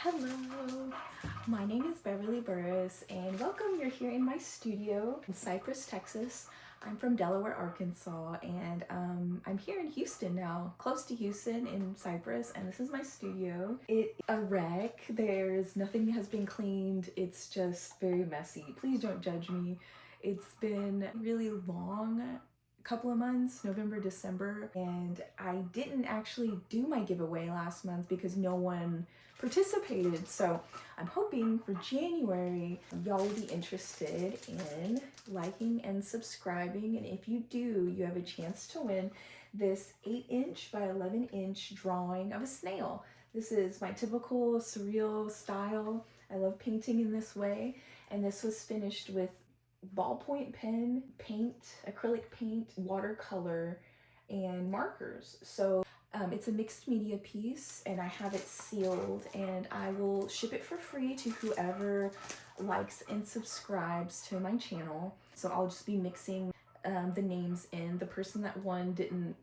Hello, my name is Beverly Burris and welcome. You're here in my studio in Cypress, Texas. I'm from Delaware, Arkansas, and I'm here in Houston now, close to Houston in Cypress, and this is my studio. It's a wreck. There's nothing has been cleaned. It's just very messy. Please don't judge me. It's been really long couple of months, November, December, and I didn't actually do my giveaway last month because no one participated. So I'm hoping for January y'all will be interested in liking and subscribing, and if you do, you have a chance to win this 8-inch by 11-inch drawing of a snail. This is my typical surreal style. I love painting in this way, and this was finished with ballpoint pen, paint, acrylic paint, watercolor, and markers. So it's a mixed media piece, and I have it sealed, and I will ship it for free to whoever likes and subscribes to my channel. So I'll just be mixing the names in. The person that won didn't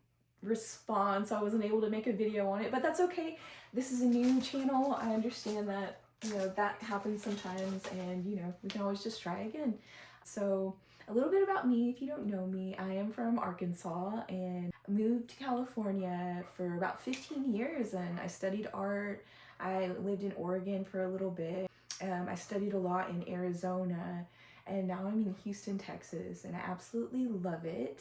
respond, so I wasn't able to make a video on it, but that's okay. This is a new channel. I understand that, that happens sometimes, and we can always just try again. So a little bit about me, if you don't know me, I am from Arkansas and moved to California for about 15 years, and I studied art. I lived in Oregon for a little bit. I studied a lot in Arizona, and now I'm in Houston, Texas, and I absolutely love it.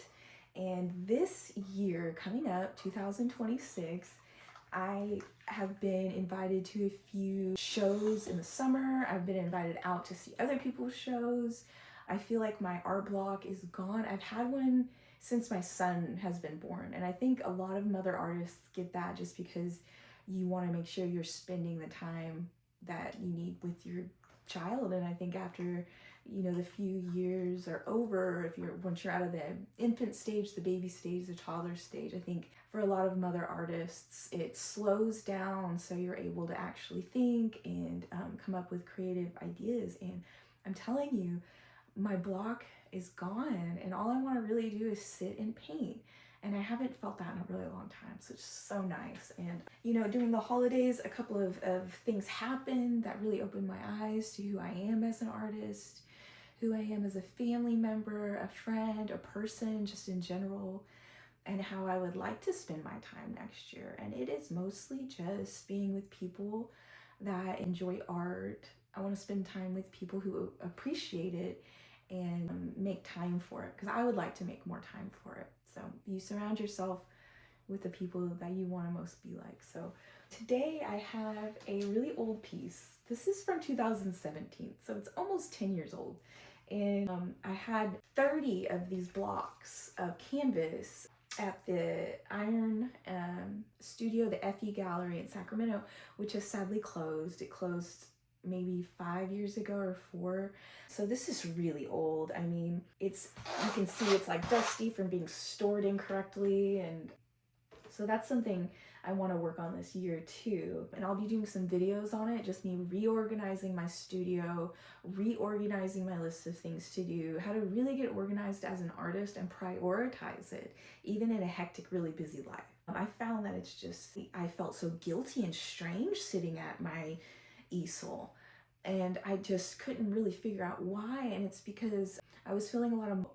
And this year coming up, 2026, I have been invited to a few shows in the summer. I've been invited out to see other people's shows. I feel like my art block is gone. I've had one since my son has been born, and I think a lot of mother artists get that just because you want to make sure you're spending the time that you need with your child. And I think after the few years are over, once you're out of the infant stage, the baby stage, the toddler stage, I think for a lot of mother artists it slows down so you're able to actually think and come up with creative ideas. And I'm telling you, my block is gone, and all I want to really do is sit and paint, and I haven't felt that in a really long time, so it's so nice. And during the holidays, a couple of things happened that really opened my eyes to who I am as an artist, who I am as a family member, a friend, a person, just in general, and how I would like to spend my time next year. And it is mostly just being with people that enjoy art. I want to spend time with people who appreciate it and make time for it, because I would like to make more time for it. So you surround yourself with the people that you want to most be like. So today I have a really old piece. This is from 2017, so it's almost 10 years old. And I had 30 of these blocks of canvas at the Iron Studio, the FE Gallery in Sacramento, which has sadly closed. It closed maybe 5 years ago or 4. So this is really old. I mean, you can see it's like dusty from being stored incorrectly, and so that's something I want to work on this year too. And I'll be doing some videos on it, just me reorganizing my studio, reorganizing my list of things to do, how to really get organized as an artist and prioritize it, even in a hectic, really busy life. I found that I felt so guilty and strange sitting at my easel, and I just couldn't really figure out why. And it's because I was feeling a lot of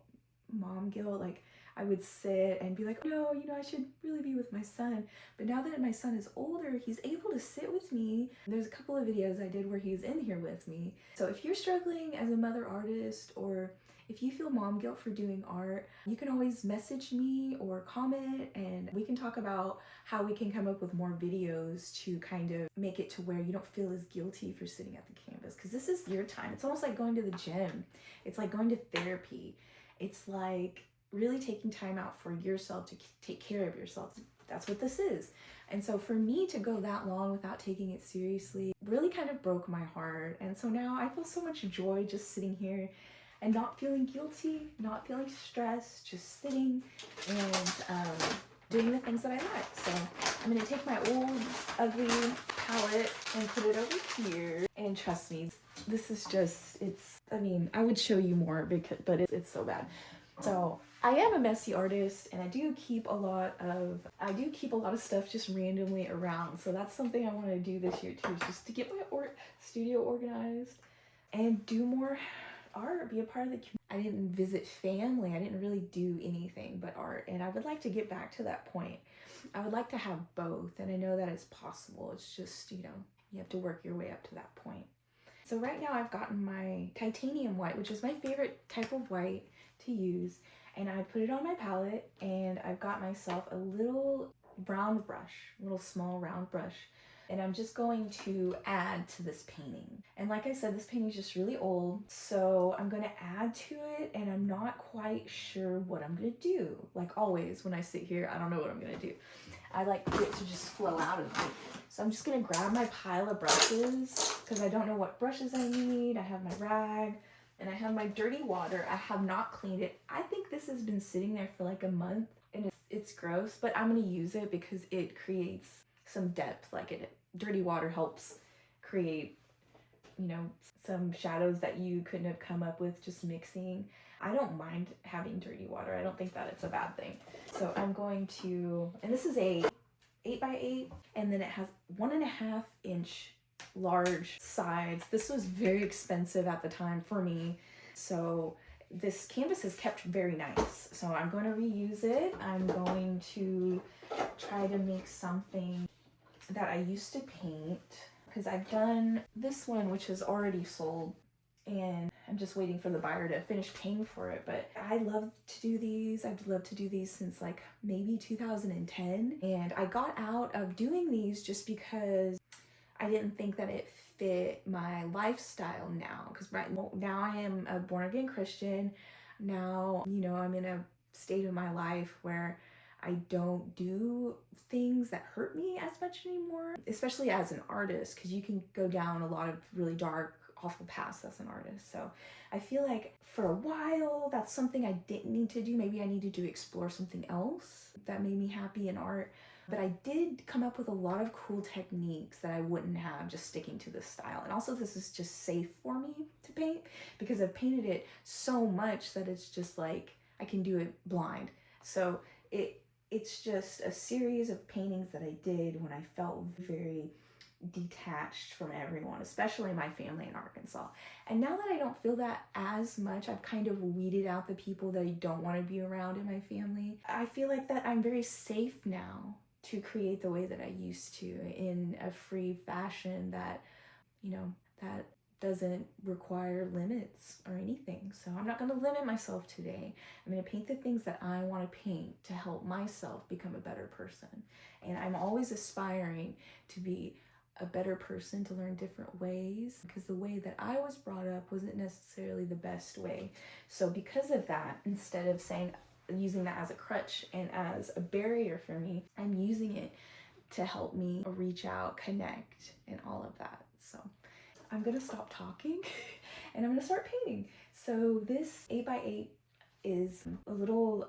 mom guilt. Like I would sit and be like, no, I should really be with my son. But now that my son is older, he's able to sit with me. There's a couple of videos I did where he's in here with me. So if you're struggling as a mother artist, or if you feel mom guilt for doing art, you can always message me or comment, and we can talk about how we can come up with more videos to kind of make it to where you don't feel as guilty for sitting at the canvas, because this is your time. It's almost like going to the gym. It's like going to therapy. It's like really taking time out for yourself to take care of yourself. That's what this is. And so for me to go that long without taking it seriously really kind of broke my heart. And so now I feel so much joy just sitting here and not feeling guilty, not feeling stressed, just sitting and doing the things that I like. So I'm gonna take my old ugly palette and put it over here. And trust me, this is just, I mean, I would show you more, but it's so bad. So I am a messy artist, and I do keep a lot of stuff just randomly around. So that's something I want to do this year too, just to get my studio organized and do more art, be a part of the community. I didn't visit family. I didn't really do anything but art, and I would like to get back to that point. I would like to have both, and I know that it's possible. It's just, you have to work your way up to that point. So right now I've gotten my titanium white, which is my favorite type of white to use, and I put it on my palette, and I've got myself a little round brush, a little small round brush, and I'm just going to add to this painting. And like I said, this painting is just really old, so I'm going to add to it, and I'm not quite sure what I'm going to do. Like always, when I sit here, I don't know what I'm going to do. I like it to just flow out of me. So I'm just going to grab my pile of brushes, because I don't know what brushes I need. I have my rag, and I have my dirty water. I have not cleaned it. I think this has been sitting there for like a month, and it's gross, but I'm going to use it because it creates some depth. Dirty water helps create, some shadows that you couldn't have come up with just mixing. I don't mind having dirty water. I don't think that it's a bad thing. So I'm going to, and this is a 8x8, and then it has 1.5 inch large sides. This was very expensive at the time for me. So this canvas has kept very nice. So I'm going to reuse it. I'm going to try to make something that I used to paint, because I've done this one, which is already sold, and I'm just waiting for the buyer to finish paying for it. But I love to do these. I've loved to do these since like maybe 2010. And I got out of doing these just because I didn't think that it fit my lifestyle now. Because right now I am a born again Christian. Now, I'm in a state of my life where I don't do things that hurt me as much anymore, especially as an artist, because you can go down a lot of really dark, awful paths as an artist. So I feel like for a while, that's something I didn't need to do. Maybe I needed to explore something else that made me happy in art. But I did come up with a lot of cool techniques that I wouldn't have just sticking to this style. And also this is just safe for me to paint, because I've painted it so much that it's just like I can do it blind. So it's just a series of paintings that I did when I felt very detached from everyone, especially my family in Arkansas. And now that I don't feel that as much, I've kind of weeded out the people that I don't want to be around in my family. I feel like that I'm very safe now to create the way that I used to, in a free fashion that, that doesn't require limits or anything. So I'm not going to limit myself today. I'm going to paint the things that I want to paint to help myself become a better person. And I'm always aspiring to be a better person, to learn different ways, because the way that I was brought up wasn't necessarily the best way. So because of that, instead of using that as a crutch and as a barrier for me, I'm using it to help me reach out, connect, and all of that. So I'm gonna stop talking and I'm gonna start painting. So this 8x8 is a little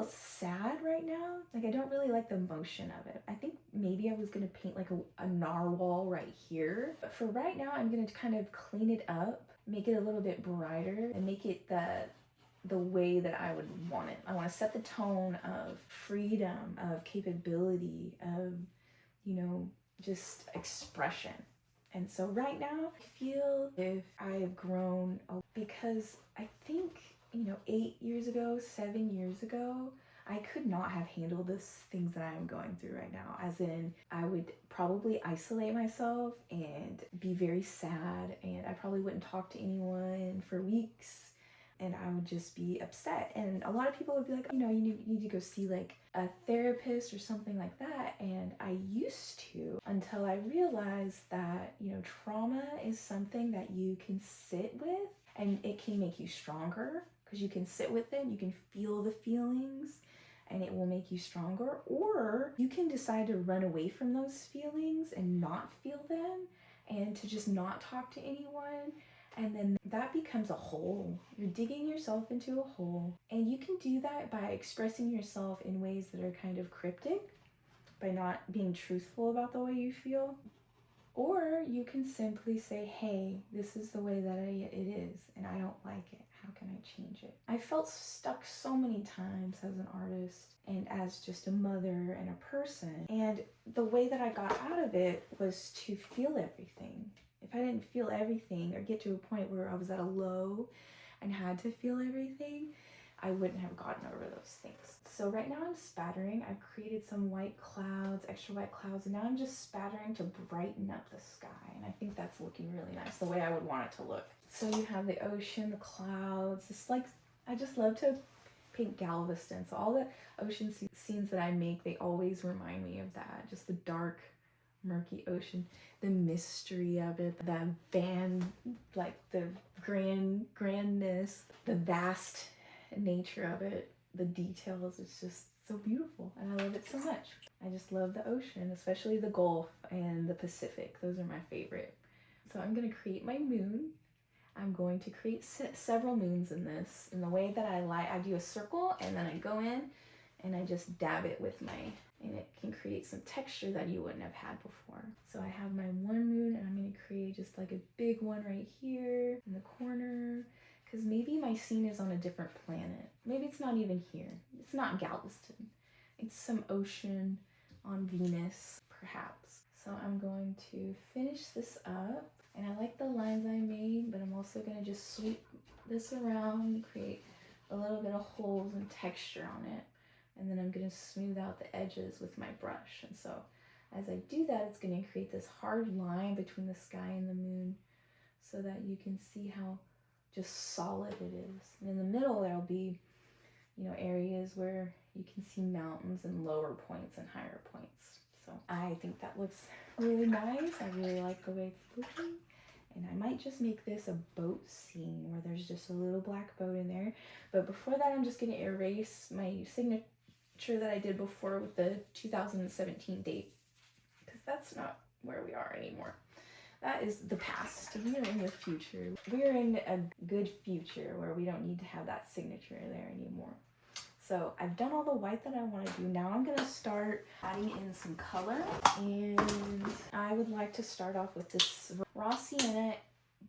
sad right now. Like, I don't really like the motion of it. I think maybe I was gonna paint like a narwhal right here. But for right now, I'm gonna kind of clean it up, make it a little bit brighter, and make it the way that I would want it. I want to set the tone of freedom, of capability, of, just expression. And so right now, I feel if I've grown, because I think, 8 years ago, 7 years ago, I could not have handled things that I'm going through right now. As in, I would probably isolate myself and be very sad, and I probably wouldn't talk to anyone for weeks. And I would just be upset. And a lot of people would be like, you need to go see like a therapist or something like that. And I used to, until I realized that, trauma is something that you can sit with, and it can make you stronger, because you can sit with it, you can feel the feelings, and it will make you stronger. Or you can decide to run away from those feelings and not feel them, and to just not talk to anyone. And then that becomes a hole. You're digging yourself into a hole. And you can do that by expressing yourself in ways that are kind of cryptic, by not being truthful about the way you feel. Or you can simply say, hey, this is the way that it is, and I don't like it. How can I change it? I felt stuck so many times as an artist and as just a mother and a person. And the way that I got out of it was to feel everything. If I didn't feel everything or get to a point where I was at a low and had to feel everything, I wouldn't have gotten over those things. So right now I'm spattering. I've created some white clouds, extra white clouds, and now I'm just spattering to brighten up the sky. And I think that's looking really nice, the way I would want it to look. So you have the ocean, the clouds. It's like, I just love to paint Galveston. So all the ocean scenes that I make, they always remind me of that. Just the dark, murky ocean, the mystery of it, like the grandness, the vast nature of it, the details. It's just so beautiful, and I love it so much. I just love the ocean, especially the Gulf and the Pacific. Those are my favorite. So I'm going to create my moon. I'm going to create several moons in this. In the way that I do a circle, and then I go in and I just dab it with and it can create some texture that you wouldn't have had before. So I have my one moon, and I'm going to create just like a big one right here in the corner, because maybe my scene is on a different planet. Maybe it's not even here. It's not Galveston. It's some ocean on Venus, perhaps. So I'm going to finish this up. And I like the lines I made, but I'm also going to just sweep this around, create a little bit of holes and texture on it. And then I'm going to smooth out the edges with my brush. And so as I do that, it's going to create this hard line between the sky and the moon so that you can see how just solid it is. And in the middle, there'll be, areas where you can see mountains and lower points and higher points. So I think that looks really nice. I really like the way it's looking. And I might just make this a boat scene where there's just a little black boat in there. But before that, I'm just going to erase my signature that I did before with the 2017 date, because that's not where we are anymore. That is the past. We are in the future. We're in a good future where we don't need to have that signature there anymore. So I've done all the white that I want to do. Now I'm going to start adding in some color. And I would like to start off with this raw sienna,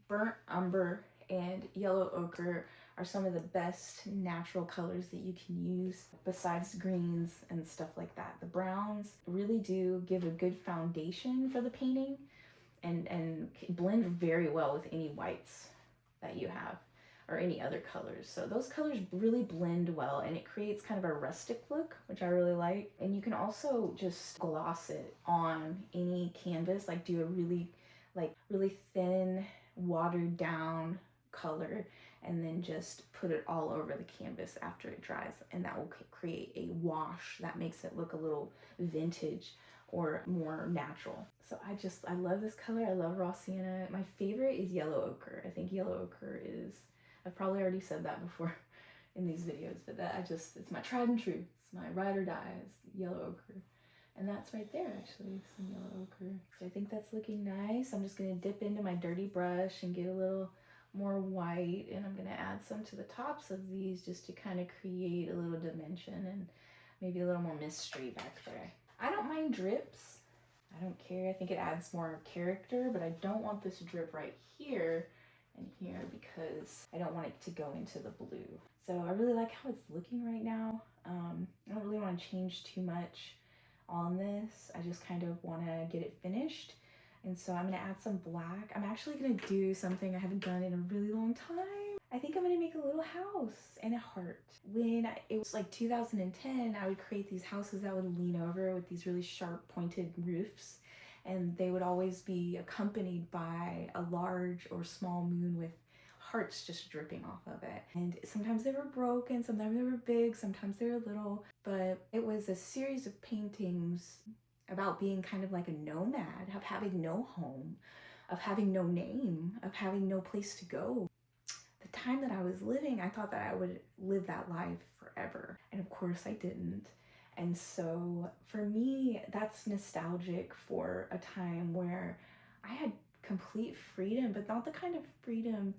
burnt umber, and yellow ochre are some of the best natural colors that you can use besides greens and stuff like that. The browns really do give a good foundation for the painting and blend very well with any whites that you have or any other colors. So those colors really blend well, and it creates kind of a rustic look, which I really like. And you can also just gloss it on any canvas, like do a really thin, watered down color, and then just put it all over the canvas after it dries, and that will create a wash that makes it look a little vintage or more natural. So I love this color. I love raw sienna. My favorite is yellow ochre. I think yellow ochre is, I've probably already said that before in these videos, but it's my tried and true. It's my ride or die is yellow ochre. And that's right there, actually, some yellow ochre. So I think that's looking nice. I'm just gonna dip into my dirty brush and get a little more white, and I'm gonna add some to the tops of these just to kind of create a little dimension and maybe a little more mystery back there. I don't mind drips. I don't care. I think it adds more character, but I don't want this drip right here and here because I don't want it to go into the blue. So I really like how it's looking right now. I don't really want to change too much on this. I just kind of want to get it finished. And so I'm going to add some black. I'm actually going to do something I haven't done in a really long time. I think I'm going to make a little house and a heart. It was like 2010, I would create these houses that would lean over with these really sharp pointed roofs. And they would always be accompanied by a large or small moon with hearts just dripping off of it. And sometimes they were broken, sometimes they were big, sometimes they were little. But it was a series of paintings about being kind of like a nomad, of having no home, of having no name, of having no place to go. The time that I was living, I thought that I would live that life forever. And of course I didn't. And so for me, that's nostalgic for a time where I had complete freedom, but not the kind of freedom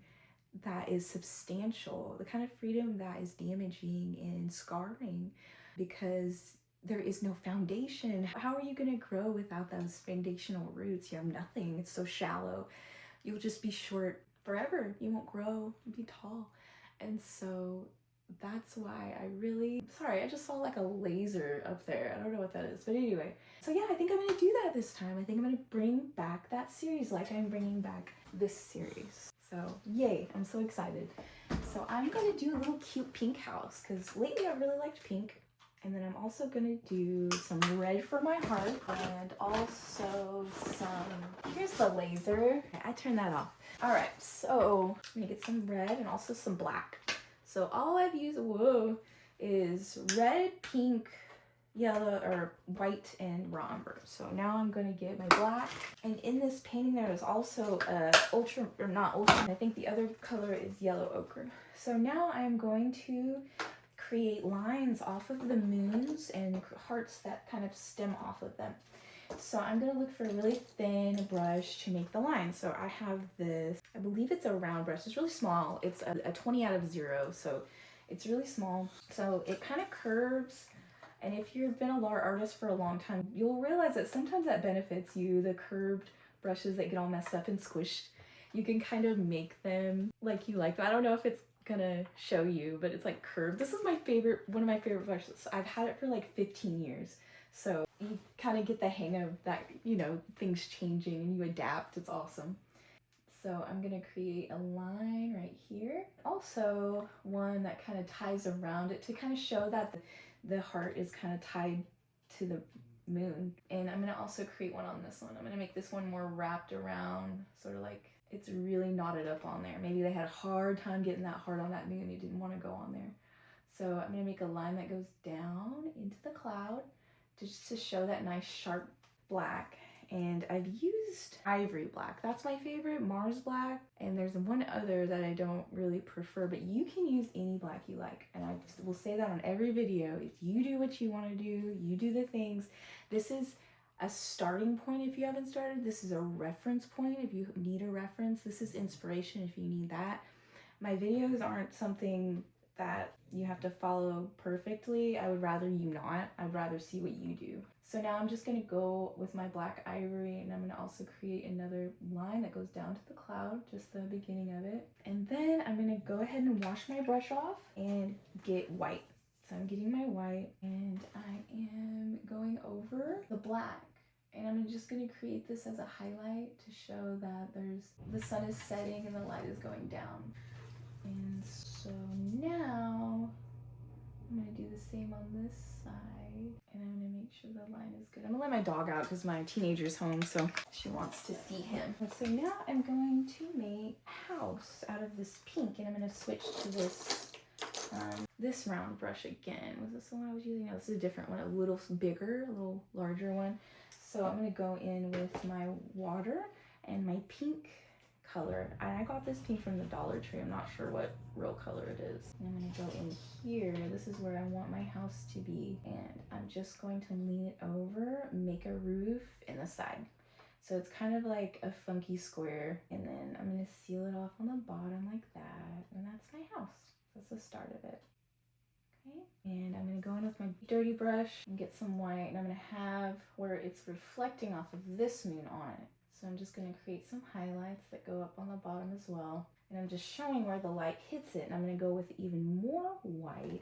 that is substantial, the kind of freedom that is damaging and scarring, because there is no foundation. How are you gonna grow without those foundational roots? You have nothing, it's so shallow. You'll just be short forever. You won't grow and be tall. And so that's why sorry, I just saw like a laser up there. I don't know what that is, but anyway. So yeah, I think I'm gonna do that this time. I think I'm gonna bring back that series like I'm bringing back this series. So yay, I'm so excited. So I'm gonna do a little cute pink house because lately I've really liked pink. And then I'm also gonna do some red for my heart and also some, here's the laser. I turned that off. All right, so I'm gonna get some red and also some black. So all I've used, is red, pink, yellow, or white, and raw umber. So now I'm gonna get my black. And in this painting there is also ultra, or not ultra, I think the other color is yellow ochre. So now I'm going to create lines off of the moons and hearts that kind of stem off of them. So I'm gonna look for a really thin brush to make the line. So I have this, I believe it's a round brush. It's really small. It's a 20 out of 0, so it's really small. So it kind of curves, and if you've been a art artist for a long time, you'll realize that sometimes that benefits you, the curved brushes that get all messed up and squished. You can kind of make them like you like them. I don't know if it's gonna show you, but it's like curved. This is my favorite, one of my favorite brushes. I've had it for like 15 years. So you kind of get the hang of that, you know, things changing and you adapt. It's awesome. So I'm gonna create a line right here. Also one that kind of ties around it to kind of show that the heart is kind of tied to the moon. And I'm gonna also create one on this one. I'm gonna make this one more wrapped around, sort of like it's really knotted up on there. Maybe they had a hard time getting that heart on that moon. They didn't want to go on there. So I'm gonna make a line that goes down into the cloud just to show that nice sharp black. And I've used ivory black. That's my favorite, Mars black. And there's one other that I don't really prefer, but you can use any black you like. And I will say that on every video. If you do what you want to do, you do the things. This is a starting point if you haven't started. This is a reference point if you need a reference. This is inspiration if you need that. My videos aren't something that you have to follow perfectly. I would rather you not. I'd rather see what you do. So now I'm just gonna go with my black ivory, and I'm gonna also create another line that goes down to the cloud, just the beginning of it. And then I'm gonna go ahead and wash my brush off and get white. So I'm getting my white and I am going over the black. And I'm just gonna create this as a highlight to show that the sun is setting and the light is going down. And so now I'm gonna do the same on this side, and I'm gonna make sure the line is good. I'm gonna let my dog out because my teenager's home, so she wants to see him. And so now I'm going to make a house out of this pink, and I'm gonna switch to this round brush again. Was this the one I was using? No, this is a different one, a little bigger, a little larger one. So I'm gonna go in with my water and my pink color. I got this pink from the Dollar Tree. I'm not sure what real color it is. And I'm gonna go in here. This is where I want my house to be. And I'm just going to lean it over, make a roof in the side. So it's kind of like a funky square. And then I'm gonna seal it off on the bottom like that. And that's my house. That's the start of it. Okay. And I'm gonna go in with my dirty brush and get some white. And I'm gonna have where it's reflecting off of this moon on it. So I'm just going to create some highlights that go up on the bottom as well. And I'm just showing where the light hits it. And I'm going to go with even more white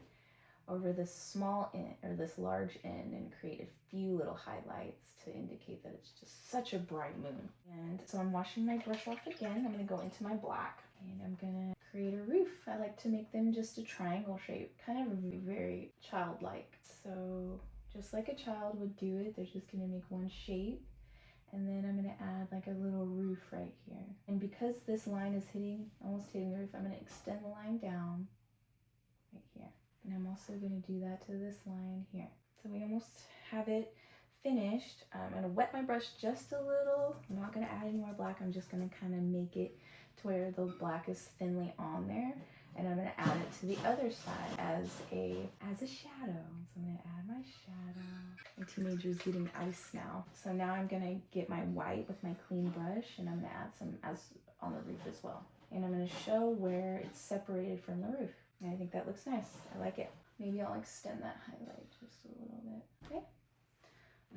over this small end, or this large end, and create a few little highlights to indicate that it's just such a bright moon. And so I'm washing my brush off again. I'm going to go into my black and I'm going to create a roof. I like to make them just a triangle shape, kind of very childlike. So just like a child would do it, they're just going to make one shape. And then I'm gonna add like a little roof right here. And because this line is almost hitting the roof, I'm gonna extend the line down right here. And I'm also gonna do that to this line here. So we almost have it finished. I'm gonna wet my brush just a little. I'm not gonna add any more black. I'm just gonna kind of make it to where the black is thinly on there. And I'm gonna add it to the other side as a shadow. So I'm gonna add my shadow. My teenager's getting ice now. So now I'm gonna get my white with my clean brush, and I'm gonna add some on the roof as well. And I'm gonna show where it's separated from the roof. And I think that looks nice. I like it. Maybe I'll extend that highlight just a little bit. Okay.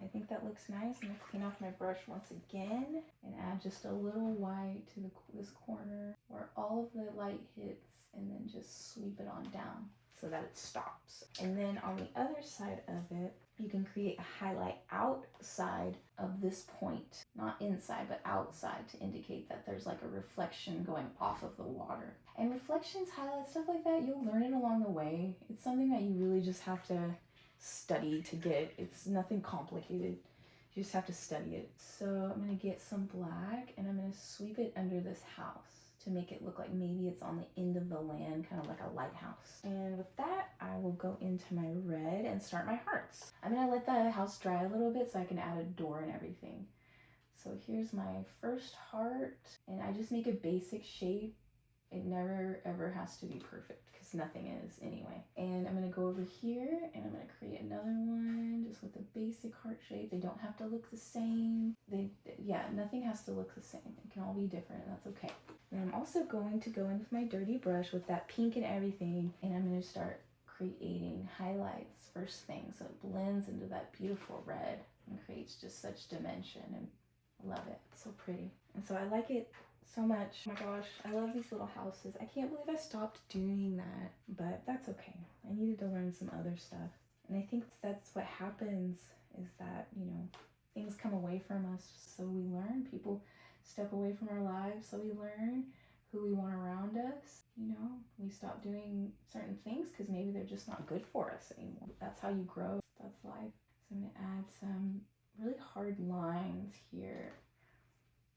I think that looks nice. I'm gonna clean off my brush once again and add just a little white to this corner where all of the light hits, and then just sweep it on down so that it stops. And then on the other side of it, you can create a highlight outside of this point, not inside, but outside, to indicate that there's like a reflection going off of the water. And reflections, highlights, stuff like that, you'll learn it along the way. It's something that you really just have to study to get. It's nothing complicated. You just have to study it. So I'm gonna get some black and I'm gonna sweep it under this house to make it look like maybe it's on the end of the land, kind of like a lighthouse. And with that, I will go into my red and start my hearts. I'm gonna let the house dry a little bit so I can add a door and everything. So here's my first heart, and I just make a basic shape. It never ever has to be perfect because nothing is anyway. And I'm gonna go over here and I'm gonna create another one just with a basic heart shape. They don't have to look the same. Nothing has to look the same. It can all be different, and that's okay. And I'm also going to go in with my dirty brush with that pink and everything, and I'm gonna start creating highlights first thing so it blends into that beautiful red and creates just such dimension, and I love it. It's so pretty. And so I like it so much. Oh my gosh, I love these little houses. I can't believe I stopped doing that, but that's okay. I needed to learn some other stuff. And I think that's what happens, is that, you know, things come away from us, so we learn. People step away from our lives, so we learn who we want around us. You know, we stop doing certain things because maybe they're just not good for us anymore. That's how you grow. That's life. So I'm gonna add some really hard lines here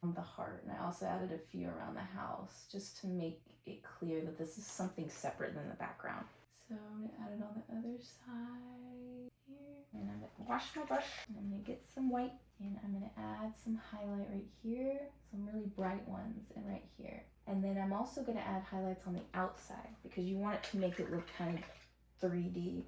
on the heart, and I also added a few around the house just to make it clear that this is something separate than the background. So I'm gonna add it on the other side here, and I'm gonna wash my brush, and I'm gonna get some white, and I'm gonna add some highlight right here, some really bright ones, and right here. And then I'm also gonna add highlights on the outside because you want it to make it look kind of 3D.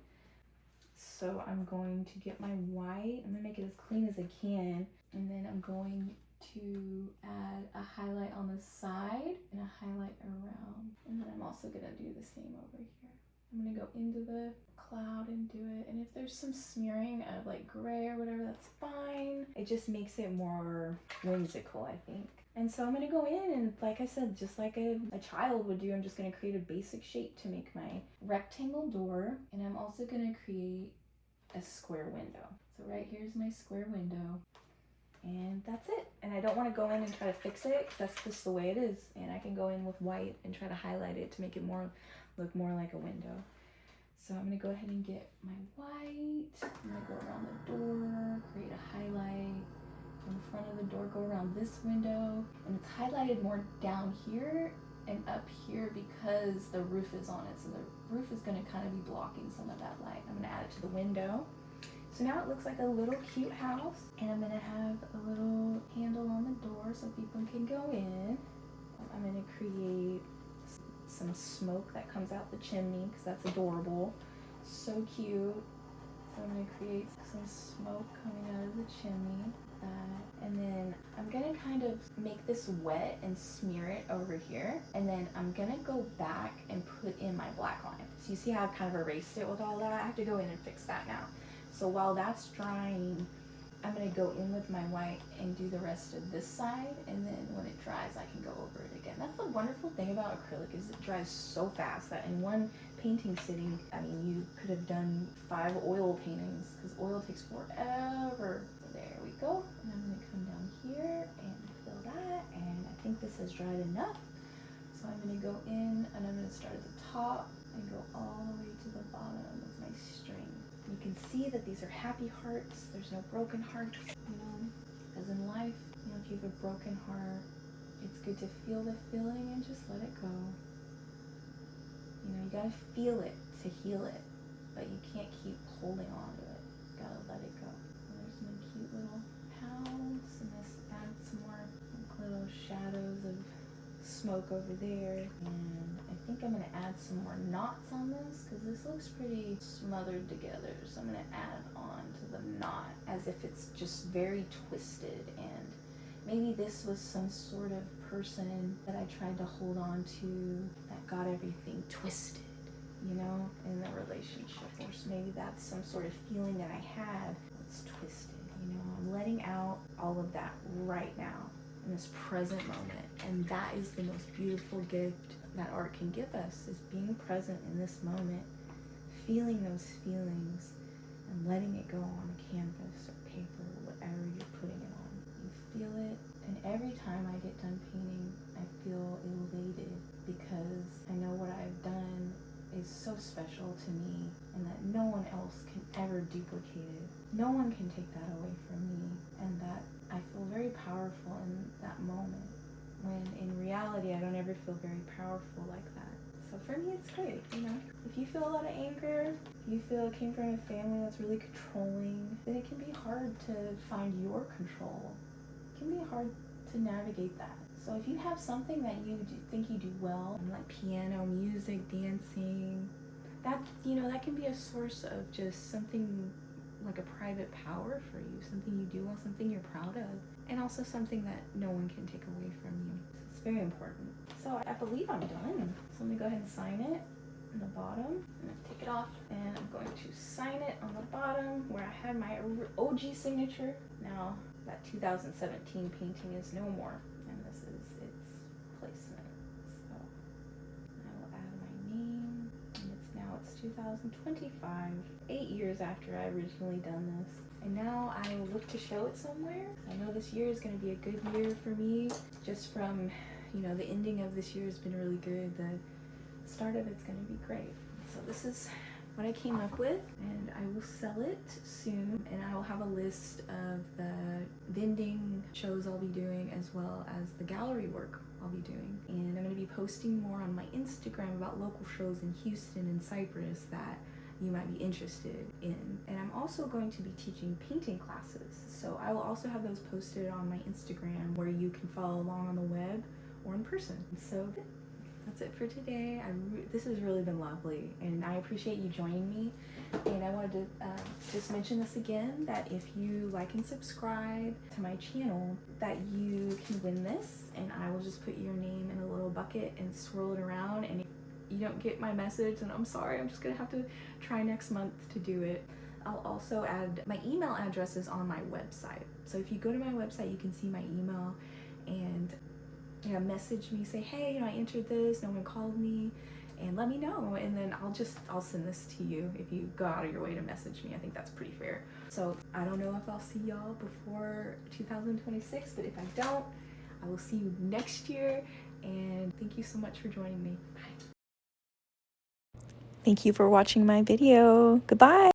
So I'm going to get my white, I'm gonna make it as clean as I can, and then I'm going to add a highlight on the side and a highlight around. And then I'm also gonna do the same over here. I'm gonna go into the cloud and do it. And if there's some smearing of like gray or whatever, that's fine. It just makes it more whimsical, I think. And so I'm gonna go in and, like I said, just like a child would do, I'm just gonna create a basic shape to make my rectangle door. And I'm also gonna create a square window. So right here's my square window. And that's it. And I don't want to go in and try to fix it because that's just the way it is. And I can go in with white and try to highlight it to make it look more like a window. So I'm going to go ahead and get my white. I'm going to go around the door, create a highlight. In front of the door, go around this window. And it's highlighted more down here and up here because the roof is on it. So the roof is going to kind of be blocking some of that light. I'm going to add it to the window. So now it looks like a little cute house, and I'm gonna have a little handle on the door so people can go in. I'm gonna create some smoke that comes out the chimney because that's adorable. So cute. So I'm gonna create some smoke coming out of the chimney. And then I'm gonna kind of make this wet and smear it over here. And then I'm gonna go back and put in my black line. So you see how I've kind of erased it with all that? I have to go in and fix that now. So while that's drying, I'm gonna go in with my white and do the rest of this side, and then when it dries, I can go over it again. That's the wonderful thing about acrylic, is it dries so fast that in one painting sitting, I mean, you could have done 5 oil paintings, because oil takes forever. So there we go. And I'm gonna come down here and fill that, and I think this has dried enough. So I'm gonna go in, and I'm gonna start at the top and go all the way to the bottom with my string. You can see that these are happy hearts. There's no broken hearts, you know, because in life, you know, if you have a broken heart, it's good to feel the feeling and just let it go. You know, you gotta feel it to heal it, but you can't keep holding on to it. You gotta let it go. And there's my cute little house, and this adds some more little shadows of smoke over there. And I think I'm gonna add some more knots on this because this looks pretty smothered together. So I'm gonna add on to the knot as if it's just very twisted, and maybe this was some sort of person that I tried to hold on to that got everything twisted. you know, in the relationship, or maybe that's some sort of feeling that I had that's twisted, you know. I'm letting out all of that right now in this present moment, and that is the most beautiful gift that art can give us, is being present in this moment, feeling those feelings and letting it go on a canvas or paper, whatever you're putting it on. You feel it, and every time I get done painting, I feel elated because I know what I've done is so special to me and that no one else can ever duplicate it. No one can take that away from me, and that I feel very powerful in that moment, when in reality I don't ever feel very powerful like that. So for me, it's great, you know. If you feel a lot of anger, if you feel it came from a family that's really controlling, then it can be hard to find your control. It can be hard to navigate that. So if you have something that you think you do well, like piano, music, dancing, that, you know, that can be a source of just something like a private power for you, something you do well, something you're proud of, and also something that no one can take away from you. It's very important. So I believe I'm done. So let me go ahead and sign it on the bottom. I'm gonna take it off, and I'm going to sign it on the bottom where I had my OG signature. Now that 2017 painting is no more, and this is its placement. So I will add my name, and it's 2025, 8 years after I originally done this. And now I look to show it somewhere. I know this year is going to be a good year for me, just from, you know, the ending of this year has been really good. The start of it's going to be great. So this is what I came up with, and I will sell it soon, and I will have a list of the vending shows I'll be doing as well as the gallery work I'll be doing. And I'm going to be posting more on my Instagram about local shows in Houston and Cypress that you might be interested in. And I'm also going to be teaching painting classes, so I will also have those posted on my Instagram where you can follow along on the web or in person. So that's it for today. This has really been lovely, and I appreciate you joining me. And I wanted to just mention this again, that if you like and subscribe to my channel, that you can win this, and I will just put your name in a little bucket and swirl it around. And if you don't get my message, and I'm sorry, I'm just gonna have to try next month to do it. I'll also add my email addresses on my website. So if you go to my website, you can see my email, and you know, message me, say, hey, you know, I entered this, no one called me, and let me know, and then I'll send this to you if you go out of your way to message me. I think that's pretty fair. So I don't know if I'll see y'all before 2026, but if I don't, I will see you next year, and thank you so much for joining me. Bye. Thank you for watching my video. Goodbye.